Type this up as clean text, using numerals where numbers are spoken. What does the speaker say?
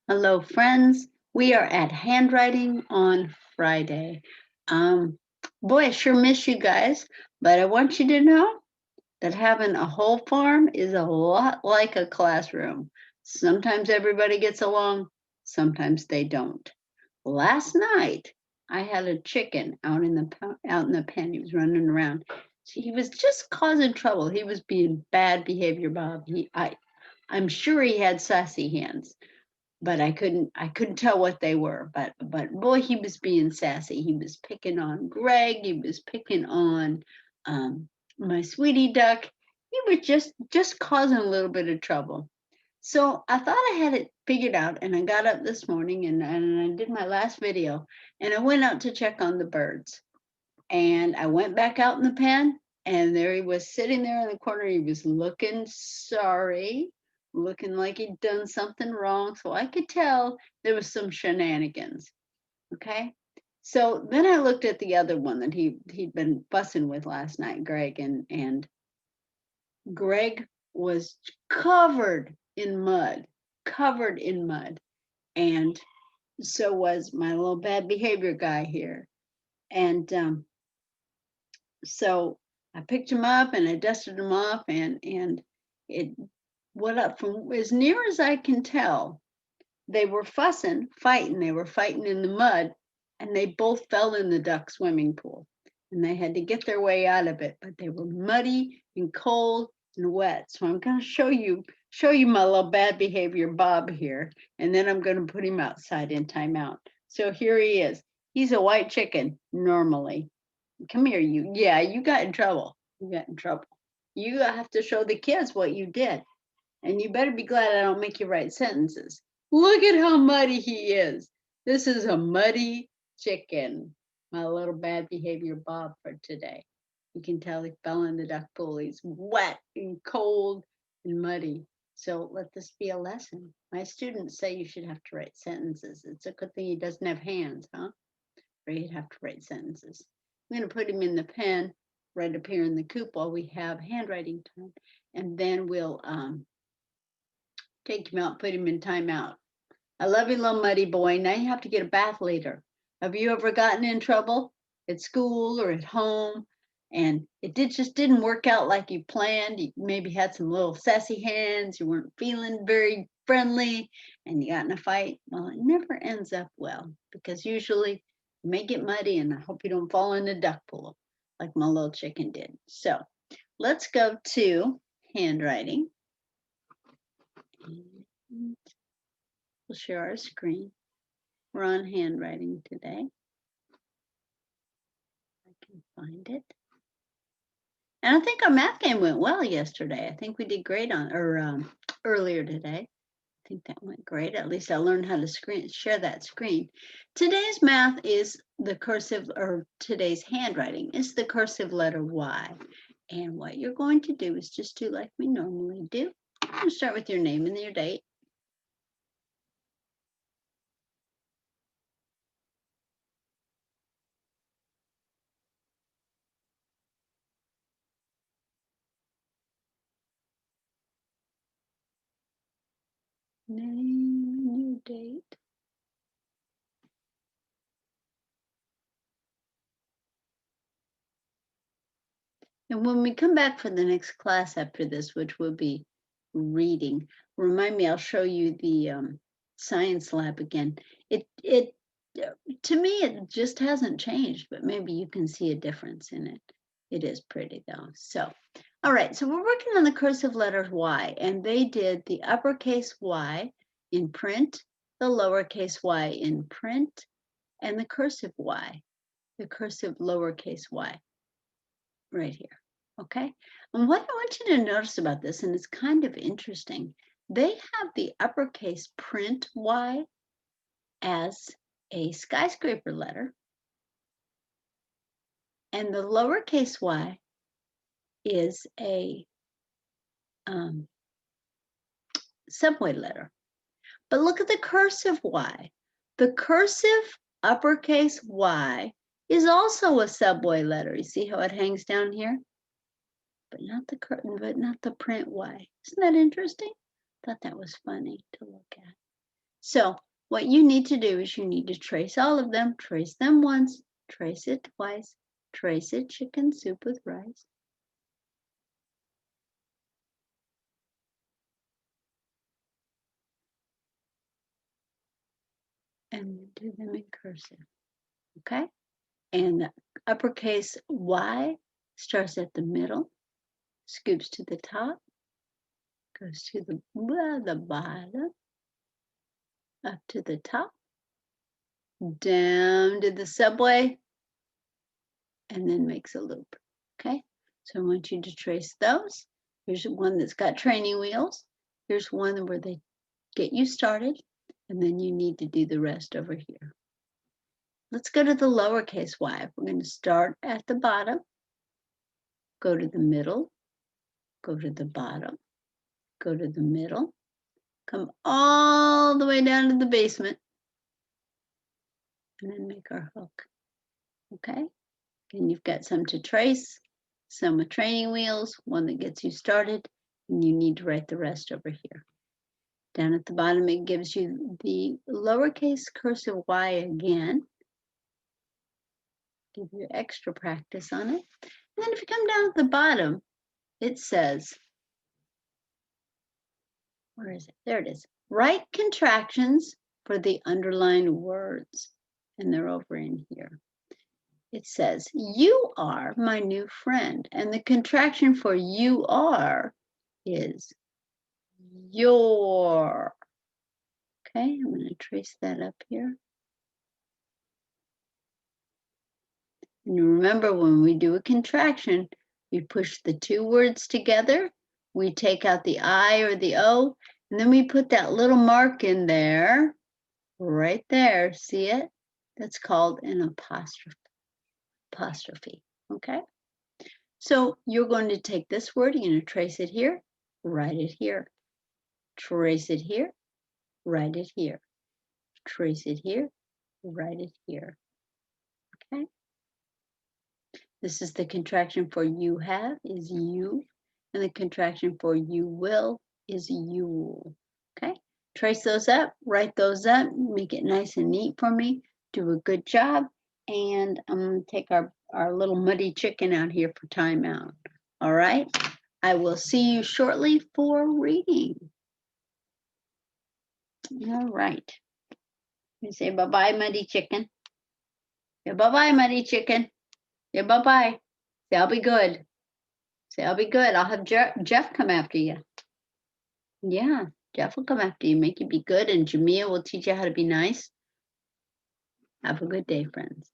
Hello, friends. We are at Handwriting on Friday. Boy, I sure miss you guys, but I want you to know that having a whole farm is a lot like a classroom. Sometimes everybody gets along, sometimes they don't. Last night, I had a chicken out in the pen. He was running around. He was just causing trouble. He was being bad behavior, Bob. I'm sure he had sassy hands, but I couldn't tell what they were. But boy, he was being sassy. He was picking on Greg. He was picking on um, my sweetie duck. He was just causing a little bit of trouble. So I thought I had it figured out, and I got up this morning and I did my last video, and I went out to check on the birds. And I went back out in the pen, and there he was sitting there in the corner. He was looking sorry, looking like he'd done something wrong. So I could tell there was some shenanigans. Okay. So then I looked at the other one that he'd been fussing with last night, Greg, and Greg was covered in mud, and so was my little bad behavior guy here. And so I picked him up and I dusted him off, and it went up from as near as I can tell. They were fighting. They were fighting in the mud, and they both fell in the duck swimming pool, and they had to get their way out of it. But they were muddy and cold and wet. So I'm going to show you my little bad behavior Bob here, and then I'm going to put him outside in timeout. So here he is. He's a white chicken normally. Come here, you. Yeah, you got in trouble. You got in trouble. You have to show the kids what you did. And you better be glad I don't make you write sentences. Look at how muddy he is. This is a muddy chicken. My little bad behavior Bob for today. You can tell he fell in the duck pool. He's wet and cold and muddy. So let this be a lesson. My students say you should have to write sentences. It's a good thing he doesn't have hands, huh? Or he'd have to write sentences. I'm going to put him in the pen right up here in the coop while we have handwriting time. And then we'll take him out, put him in timeout. I love you, little muddy boy. Now you have to get a bath later. Have you ever gotten in trouble at school or at home, and just didn't work out like you planned? You maybe had some little sassy hands. You weren't feeling very friendly, and you got in a fight. Well, it never ends up well, because usually you may get muddy, and I hope you don't fall in the duck pool like my little chicken did. So let's go to handwriting. We'll share our screen. We're on handwriting today. I can find it. And I think our math game went well yesterday. I think we did great earlier today. I think that went great. At least I learned how to share that screen. Today's math is the cursive, or today's handwriting is the cursive letter Y. And what you're going to do is just do like we normally do. I'm going to start with your name and your date. Name and your date. And when we come back for the next class after this, which will be reading, remind me, I'll show you the science lab again. To me, it just hasn't changed, but maybe you can see a difference in it. It is pretty though. So, all right, so we're working on the cursive letters Y, and they did the uppercase Y in print, the lowercase y in print, and the cursive Y, the cursive lowercase y right here. Okay, and what I want you to notice about this, and it's kind of interesting, they have the uppercase print Y as a skyscraper letter, and the lowercase y is a subway letter. But look at the cursive Y. The cursive uppercase Y is also a subway letter. You see how it hangs down here? But not the print Y. Isn't that interesting? Thought that was funny to look at. So what you need to do is you need to trace all of them. Trace them once, trace it twice, trace it chicken soup with rice. And do them in cursive, okay? And the uppercase Y starts at the middle, scoops to the top, goes to the bottom, up to the top, down to the subway, and then makes a loop, okay? So I want you to trace those. Here's one that's got training wheels. Here's one where they get you started, and then you need to do the rest over here. Let's go to the lowercase y. We're going to start at the bottom, go to the middle, go to the bottom, go to the middle, come all the way down to the basement, and then make our hook, okay? And you've got some to trace, some with training wheels, one that gets you started, and you need to write the rest over here. Down at the bottom, it gives you the lowercase cursive y again. Give you extra practice on it. And then if you come down at the bottom, it says, where is it? There it is. Write contractions for the underlined words. And they're over in here. It says, you are my new friend. And the contraction for you are is your. Okay, I'm going to trace that up here. And you remember when we do a contraction, we push the two words together, we take out the I or the O, and then we put that little mark in there, right there, see it? That's called an apostrophe, okay? So you're going to take this word, you're going to trace it here, write it here, trace it here, write it here, trace it here, write it here, okay? This is the contraction for you have is you, and the contraction for you will is you. Okay, trace those up, write those up, make it nice and neat for me. Do a good job, and I'm going to take our little muddy chicken out here for timeout. All right, I will see you shortly for reading. All right, you say bye-bye, muddy chicken. Yeah, bye-bye, muddy chicken. Yeah, bye-bye. Say, I'll be good. Say, I'll be good. I'll have Jeff come after you. Yeah, Jeff will come after you, make you be good, and Jamia will teach you how to be nice. Have a good day, friends.